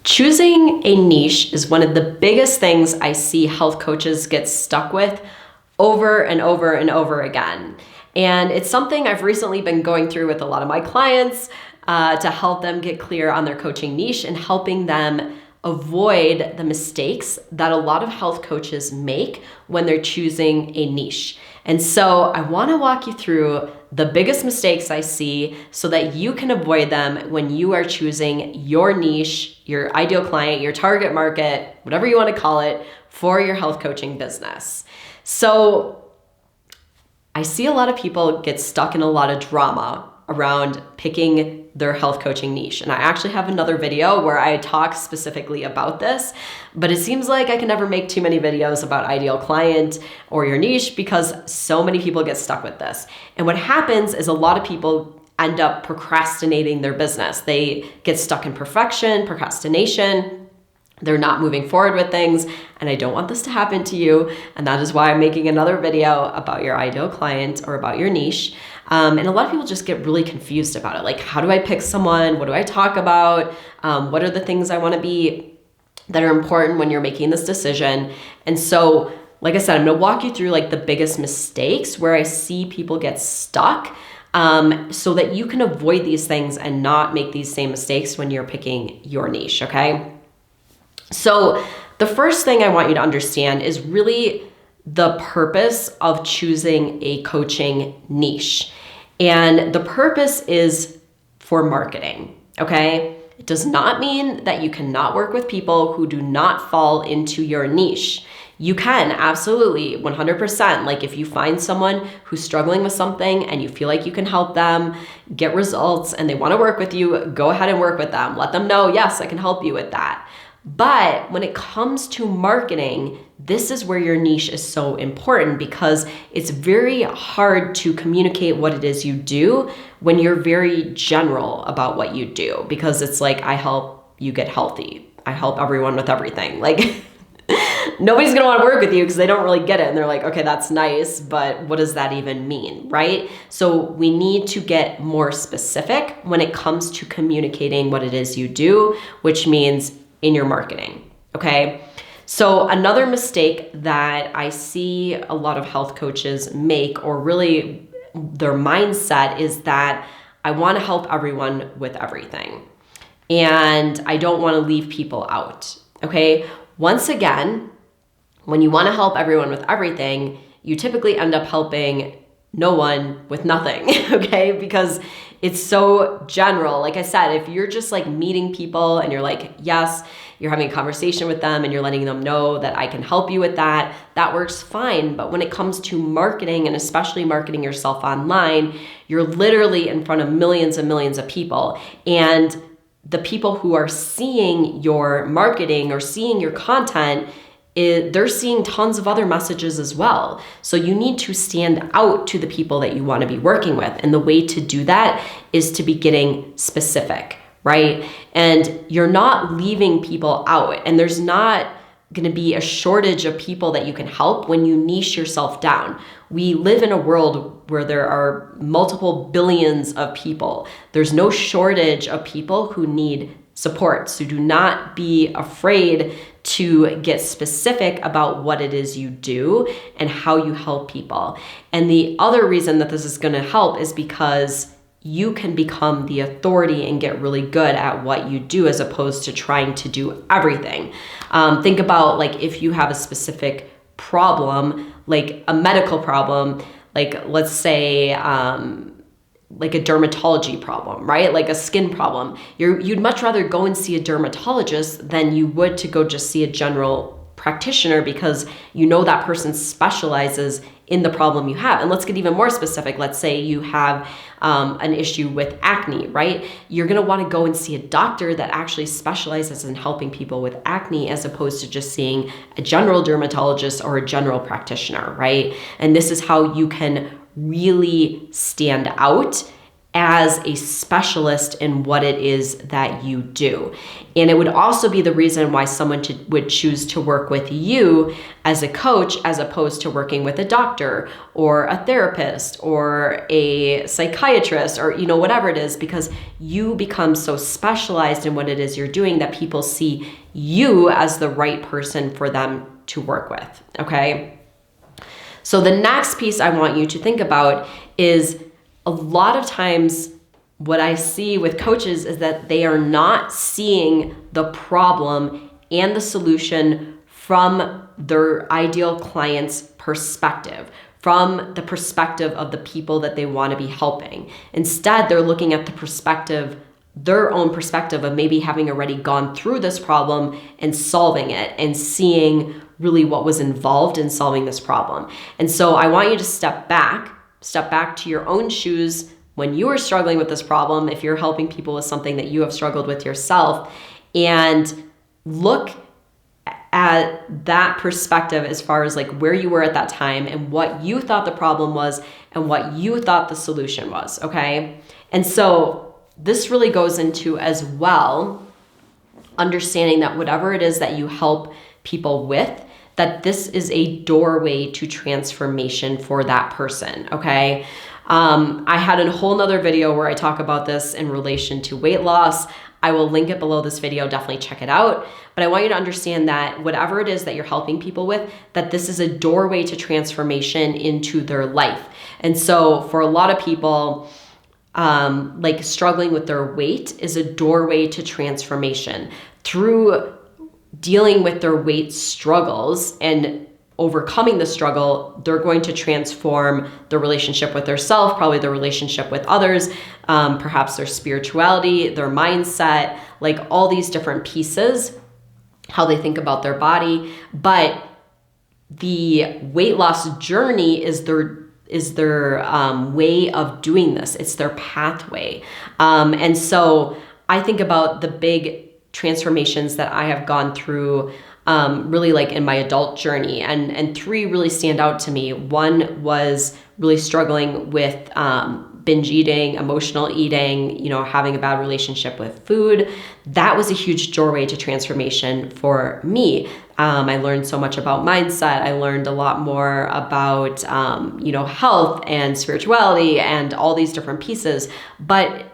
Choosing a niche is one of the biggest things I see health coaches get stuck with over and over and over again. And it's something I've recently been going through with a lot of my clients to help them get clear on their coaching niche and helping them avoid the mistakes that a lot of health coaches make when they're choosing a niche. And so I want to walk you through the biggest mistakes I see so that you can avoid them when you are choosing your niche, your ideal client, your target market, whatever you want to call it, for your health coaching business. So I see a lot of people get stuck in a lot of drama around picking their health coaching niche. And I actually have another video where I talk specifically about this, but it seems like I can never make too many videos about ideal client or your niche because so many people get stuck with this. And what happens is a lot of people end up procrastinating their business. They get stuck in procrastination. They're not moving forward with things, and I don't want this to happen to you. And that is why I'm making another video about your ideal client or about your niche. And a lot of people just get really confused about it. Like, how do I pick someone? What do I talk about? What are the things I want to be that are important when you're making this decision? And so, like I said, I'm going to walk you through like the biggest mistakes where I see people get stuck, so that you can avoid these things and not make these same mistakes when you're picking your niche, okay? So the first thing I want you to understand is really the purpose of choosing a coaching niche. And the purpose is for marketing, okay? It does not mean that you cannot work with people who do not fall into your niche. You can, absolutely, 100%. Like if you find someone who's struggling with something and you feel like you can help them get results and they want to work with you, go ahead and work with them. Let them know, yes, I can help you with that. But when it comes to marketing, this is where your niche is so important because it's very hard to communicate what it is you do when you're very general about what you do, because it's like, I help you get healthy. I help everyone with everything. Like nobody's gonna want to work with you because they don't really get it. And they're like, okay, that's nice, but what does that even mean, right? So we need to get more specific when it comes to communicating what it is you do, which means in your marketing, okay? So another mistake that I see a lot of health coaches make, or really their mindset, is that I want to help everyone with everything and I don't want to leave people out, okay? Once again, when you want to help everyone with everything, you typically end up helping no one with nothing, okay? Because it's so general. Like I said, if you're just like meeting people and you're like, yes, you're having a conversation with them and you're letting them know that I can help you with that, that works fine. But when it comes to marketing, and especially marketing yourself online, you're literally in front of millions and millions of people. And the people who are seeing your marketing or seeing your content, they're seeing tons of other messages as well. So you need to stand out to the people that you want to be working with. And the way to do that is to be getting specific, right? And you're not leaving people out. And there's not going to be a shortage of people that you can help when you niche yourself down. We live in a world where there are multiple billions of people. There's no shortage of people who need support. So do not be afraid to get specific about what it is you do and how you help people. And the other reason that this is going to help is because you can become the authority and get really good at what you do as opposed to trying to do everything. Think about like if you have a specific problem, like a medical problem, like let's say like a dermatology problem, right? Like a skin problem. You'd much rather go and see a dermatologist than you would to go just see a general practitioner because you know that person specializes in the problem you have. And let's get even more specific. Let's say you have an issue with acne, right? You're gonna wanna go and see a doctor that actually specializes in helping people with acne as opposed to just seeing a general dermatologist or a general practitioner, right? And this is how you can really stand out as a specialist in what it is that you do. And it would also be the reason why someone would choose to work with you as a coach as opposed to working with a doctor or a therapist or a psychiatrist or, whatever it is, because you become so specialized in what it is you're doing that people see you as the right person for them to work with, okay? So the next piece I want you to think about is a lot of times what I see with coaches is that they are not seeing the problem and the solution from their ideal client's perspective, from the perspective of the people that they want to be helping. Instead, they're looking at the perspective, their own perspective of maybe having already gone through this problem and solving it and seeing really what was involved in solving this problem. And so I want you to step back to your own shoes when you are struggling with this problem, if you're helping people with something that you have struggled with yourself, and look at that perspective as far as like where you were at that time and what you thought the problem was and what you thought the solution was, okay? And so this really goes into as well understanding that whatever it is that you help people with, that this is a doorway to transformation for that person, okay? I had a whole nother video where I talk about this in relation to weight loss. I will link it below this video, definitely check it out. But I want you to understand that whatever it is that you're helping people with, that this is a doorway to transformation into their life. And so for a lot of people, like struggling with their weight is a doorway to transformation. Through dealing with their weight struggles and overcoming the struggle, they're going to transform their relationship with their self, probably their relationship with others, perhaps their spirituality, their mindset, like all these different pieces, how they think about their body. But the weight loss journey is their way of doing this. It's their pathway. And so I think about the big transformations that I have gone through really like in my adult journey, and three really stand out to me. One was really struggling with binge eating, emotional eating, having a bad relationship with food. That was a huge doorway to transformation for me. I learned so much about mindset. I learned a lot more about, health and spirituality and all these different pieces. But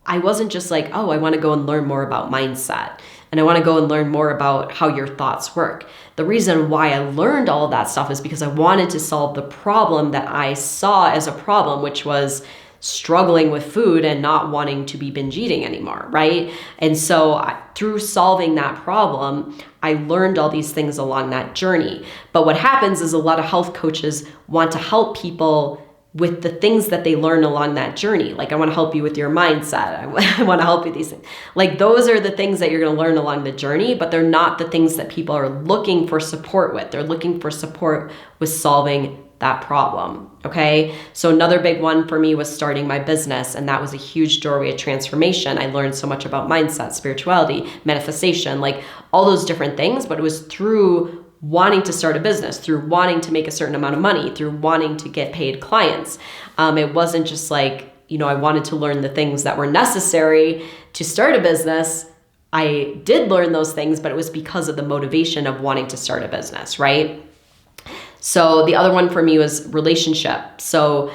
I wasn't just like, oh, I want to go and learn more about mindset. And I want to go and learn more about how your thoughts work. The reason why I learned all of that stuff is because I wanted to solve the problem that I saw as a problem, which was struggling with food and not wanting to be binge eating anymore, right? And so through solving that problem, I learned all these things along that journey. But what happens is a lot of health coaches want to help people with the things that they learn along that journey. Like, I want to help you with your mindset. I want to help you with these things. Like, those are the things that you're going to learn along the journey, but they're not the things that people are looking for support with. They're looking for support with solving that problem, okay? So another big one for me was starting my business, and that was a huge doorway of transformation. I learned so much about mindset, spirituality, manifestation, like all those different things, but it was through wanting to start a business, through wanting to make a certain amount of money, through wanting to get paid clients. It wasn't just like, I wanted to learn the things that were necessary to start a business. I did learn those things, but it was because of the motivation of wanting to start a business, right? So the other one for me was relationship. So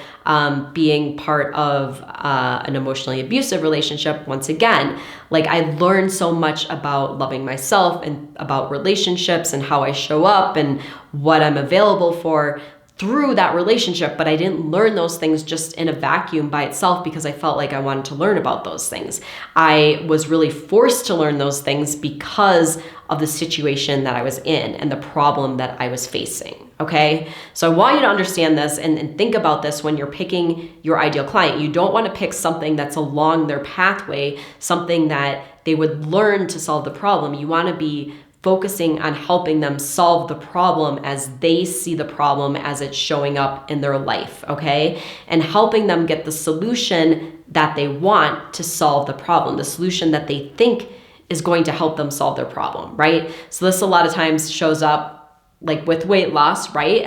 being part of an emotionally abusive relationship, once again, like I learned so much about loving myself and about relationships and how I show up and what I'm available for through that relationship, but I didn't learn those things just in a vacuum by itself because I felt like I wanted to learn about those things. I was really forced to learn those things because of the situation that I was in and the problem that I was facing, okay? So I want you to understand this and think about this when you're picking your ideal client. You don't want to pick something that's along their pathway, something that they would learn to solve the problem. You want to be focusing on helping them solve the problem as they see the problem as it's showing up in their life, okay? And helping them get the solution that they want to solve the problem, the solution that they think is going to help them solve their problem, right? So this a lot of times shows up like with weight loss, right?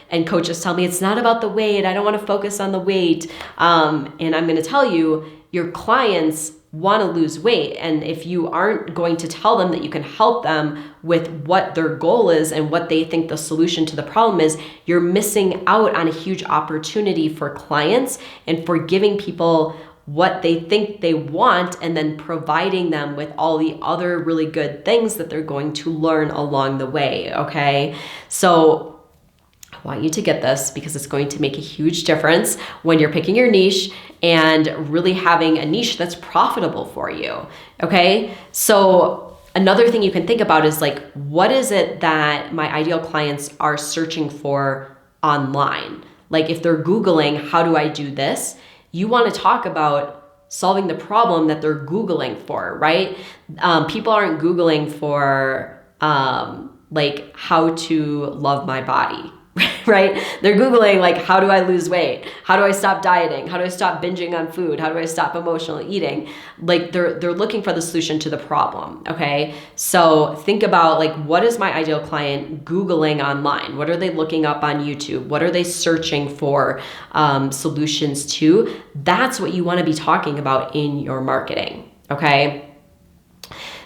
And coaches tell me it's not about the weight. I don't want to focus on the weight. And I'm going to tell you, your clients want to lose weight. And if you aren't going to tell them that you can help them with what their goal is and what they think the solution to the problem is, you're missing out on a huge opportunity for clients and for giving people what they think they want and then providing them with all the other really good things that they're going to learn along the way, okay? So I want you to get this because it's going to make a huge difference when you're picking your niche and really having a niche that's profitable for you, okay? So another thing you can think about is like, what is it that my ideal clients are searching for online? Like if they're Googling, how do I do this? You want to talk about solving the problem that they're Googling for, right? People aren't Googling for like how to love my body, right? They're Googling like, how do I lose weight? How do I stop dieting? How do I stop binging on food? How do I stop emotional eating? Like they're looking for the solution to the problem, okay? So think about like, what is my ideal client Googling online? What are they looking up on YouTube? What are they searching for solutions to? That's what you want to be talking about in your marketing, okay?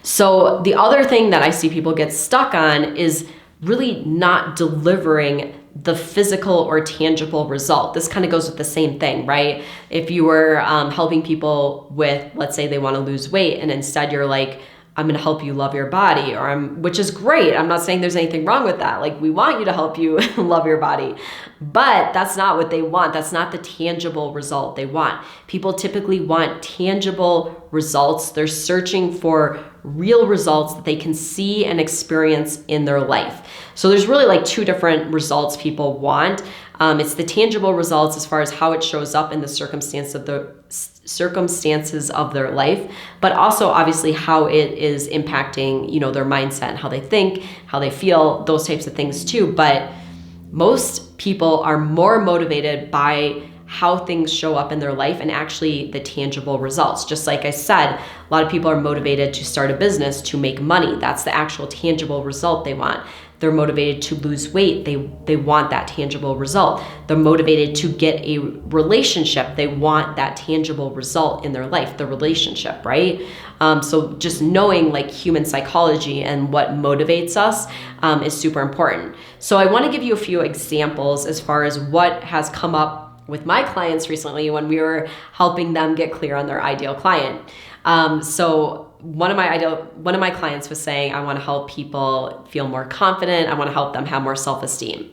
So the other thing that I see people get stuck on is really not delivering the physical or tangible result. This kind of goes with the same thing, right? If you were helping people with, let's say they want to lose weight, and instead you're like, I'm going to help you love your body, which is great. I'm not saying there's anything wrong with that. Like we want you to help you love your body, but that's not what they want. That's not the tangible result they want. People typically want tangible results. They're searching for real results that they can see and experience in their life. So there's really like two different results people want. It's the tangible results as far as how it shows up in the circumstances of their life, but also obviously how it is impacting, their mindset and how they think, how they feel, those types of things too. But most people are more motivated by how things show up in their life and actually the tangible results. Just like I said, a lot of people are motivated to start a business to make money. That's the actual tangible result they want. They're motivated to lose weight. They want that tangible result. They're motivated to get a relationship. They want that tangible result in their life, the relationship, right? So just knowing like human psychology and what motivates us is super important. So I want to give you a few examples as far as what has come up with my clients recently when we were helping them get clear on their ideal client. So one of my clients was saying, I want to help people feel more confident. I want to help them have more self-esteem.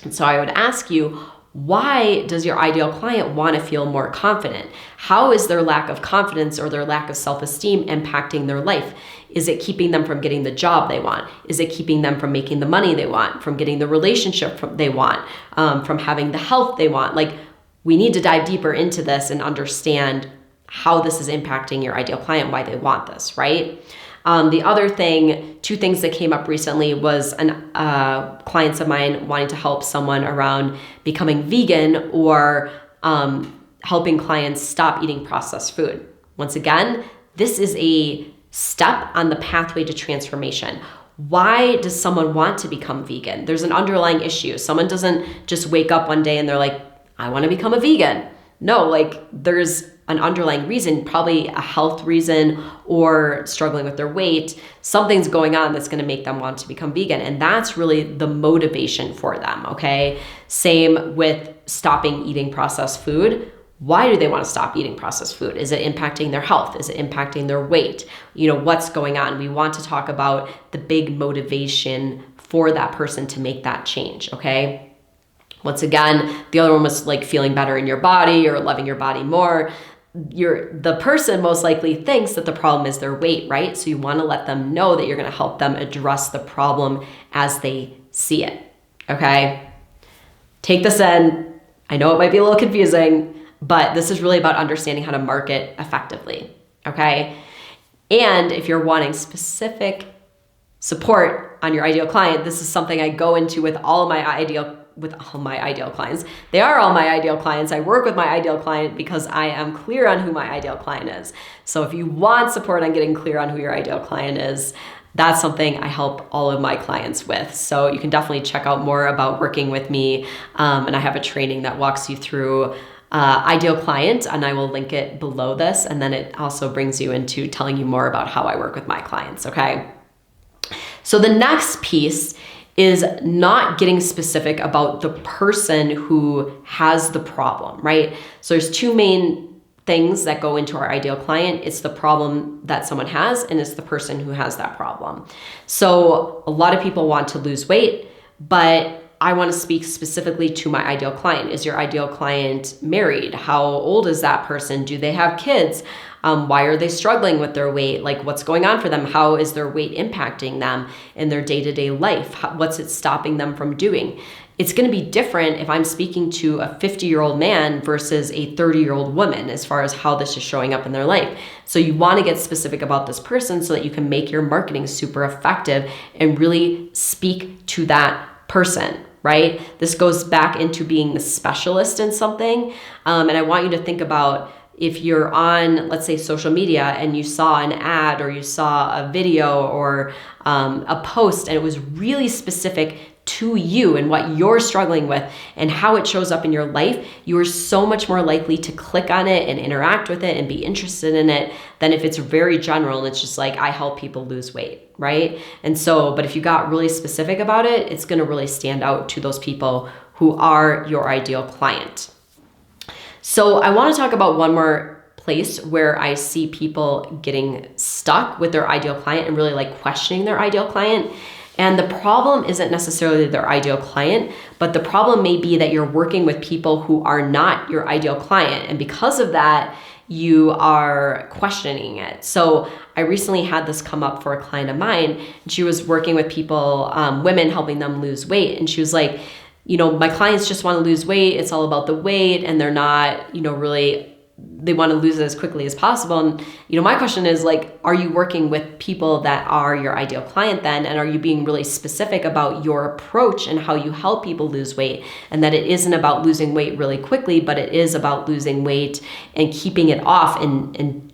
And so I would ask you, why does your ideal client want to feel more confident? How is their lack of confidence or their lack of self-esteem impacting their life? Is it keeping them from getting the job they want? Is it keeping them from making the money they want, from getting the relationship they want, from having the health they want? Like, we need to dive deeper into this and understand how this is impacting your ideal client, why they want this, right? The other thing, two things that came up recently was clients of mine wanting to help someone around becoming vegan or helping clients stop eating processed food. Once again, this is a step on the pathway to transformation. Why does someone want to become vegan? There's an underlying issue. Someone doesn't just wake up one day and they're like, I want to become a vegan. No, like there's an underlying reason, probably a health reason or struggling with their weight. Something's going on that's going to make them want to become vegan. And that's really the motivation for them, okay? Same with stopping eating processed food. Why do they want to stop eating processed food? Is it impacting their health? Is it impacting their weight? What's going on? We want to talk about the big motivation for that person to make that change, okay? Once again, the other one was like feeling better in your body or loving your body more. The person most likely thinks that the problem is their weight, right? So you want to let them know that you're going to help them address the problem as they see it, okay? Take this in. I know it might be a little confusing, but this is really about understanding how to market effectively, okay? And if you're wanting specific support on your ideal client, this is something I go into with all my ideal clients. They are all my ideal clients. I work with my ideal client because I am clear on who my ideal client is. So if you want support on getting clear on who your ideal client is, that's something I help all of my clients with. So you can definitely check out more about working with me. And I have a training that walks you through ideal client, and I will link it below this. And then it also brings you into telling you more about how I work with my clients, okay? So the next piece is not getting specific about the person who has the problem, right? So there's two main things that go into our ideal client. It's the problem that someone has, and it's the person who has that problem. So a lot of people want to lose weight, but I want to speak specifically to my ideal client. Is your ideal client married? How old is that person? Do they have kids? Why are they struggling with their weight? Like, what's going on for them? How is their weight impacting them in their day-to-day life? What's it stopping them from doing? It's going to be different if I'm speaking to a 50-year-old man versus a 30-year-old woman as far as how this is showing up in their life. So you want to get specific about this person so that you can make your marketing super effective and really speak to that person, right? This goes back into being the specialist in something. And I want you to think about, if you're on, let's say, social media and you saw an ad or you saw a video or a post and it was really specific to you and what you're struggling with and how it shows up in your life, you are so much more likely to click on it and interact with it and be interested in it than if it's very general and it's just like, I help people lose weight, right? And so, but if you got really specific about it, it's going to really stand out to those people who are your ideal client. So I want to talk about one more place where I see people getting stuck with their ideal client and really like questioning their ideal client. And the problem isn't necessarily their ideal client, but the problem may be that you're working with people who are not your ideal client. And because of that, you are questioning it. So I recently had this come up for a client of mine. And she was working with people, women, helping them lose weight. And she was like, my clients just want to lose weight. It's all about the weight, and they're not, really, they want to lose it as quickly as possible. And, my question is like, are you working with people that are your ideal client then? And are you being really specific about your approach and how you help people lose weight? And that it isn't about losing weight really quickly, but it is about losing weight and keeping it off and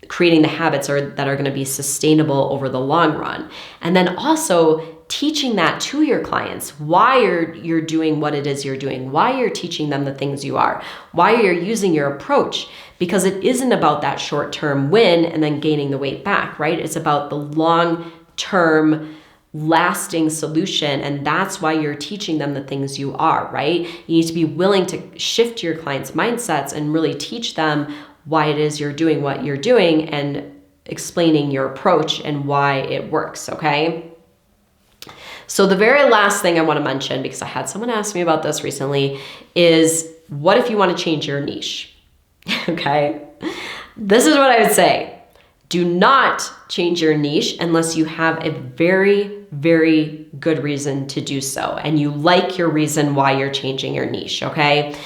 creating the habits that are going to be sustainable over the long run. And then also teaching that to your clients, why you're doing what it is you're doing, why you're teaching them the things you are, why you're using your approach, because it isn't about that short-term win and then gaining the weight back, right? It's about the long-term lasting solution, and that's why you're teaching them the things you are, right? You need to be willing to shift your clients' mindsets and really teach them why it is you're doing what you're doing and explaining your approach and why it works, okay? So the very last thing I want to mention, because I had someone ask me about this recently, is what if you want to change your niche? Okay? This is what I would say. Do not change your niche unless you have a very, very good reason to do so, and you like your reason why you're changing your niche, okay?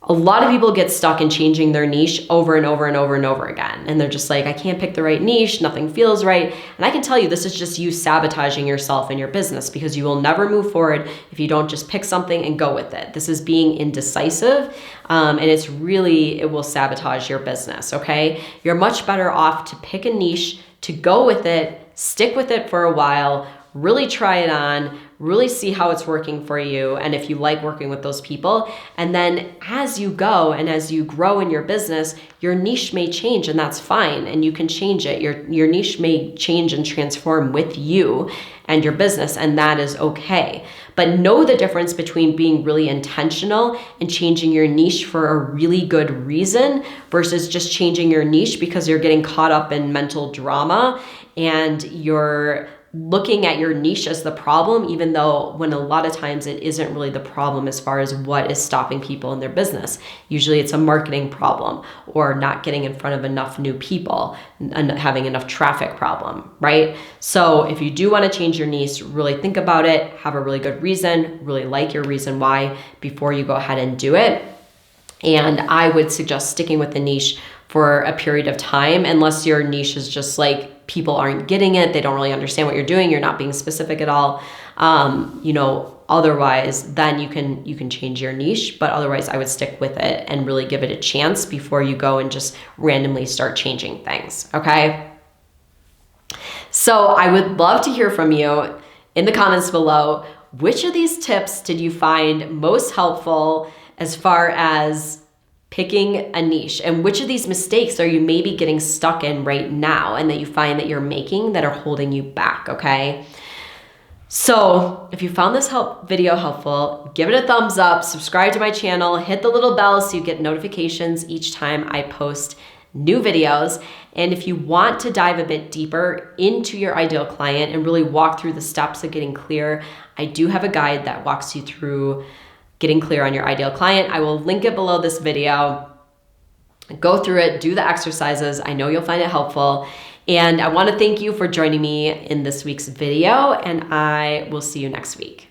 A lot of people get stuck in changing their niche over and over and over and over again. And they're just like, I can't pick the right niche, nothing feels right. And I can tell you, this is just you sabotaging yourself and your business, because you will never move forward if you don't just pick something and go with it. This is being indecisive, and it will sabotage your business, okay? You're much better off to pick a niche, to go with it, stick with it for a while, really try it on, really see how it's working for you, and if you like working with those people. And then as you go and as you grow in your business, your niche may change, and that's fine, and you can change it. Your niche may change and transform with you and your business, and that is okay. But know the difference between being really intentional and changing your niche for a really good reason versus just changing your niche because you're getting caught up in mental drama and you're looking at your niche as the problem, even though when a lot of times it isn't really the problem as far as what is stopping people in their business. Usually it's a marketing problem or not getting in front of enough new people and having enough traffic problem, right? So if you do want to change your niche, really think about it, have a really good reason, really like your reason why before you go ahead and do it. And I would suggest sticking with the niche for a period of time, unless your niche is just like people aren't getting it, they don't really understand what you're doing, you're not being specific at all. Otherwise, then you can change your niche, but otherwise I would stick with it and really give it a chance before you go and just randomly start changing things, okay? So I would love to hear from you in the comments below. Which of these tips did you find most helpful as far as picking a niche? And which of these mistakes are you maybe getting stuck in right now and that you find that you're making that are holding you back, okay? So if you found this video helpful, give it a thumbs up, subscribe to my channel, hit the little bell so you get notifications each time I post new videos. And if you want to dive a bit deeper into your ideal client and really walk through the steps of getting clear, I do have a guide that walks you through getting clear on your ideal client. I will link it below this video. Go through it, do the exercises. I know you'll find it helpful. And I want to thank you for joining me in this week's video, and I will see you next week.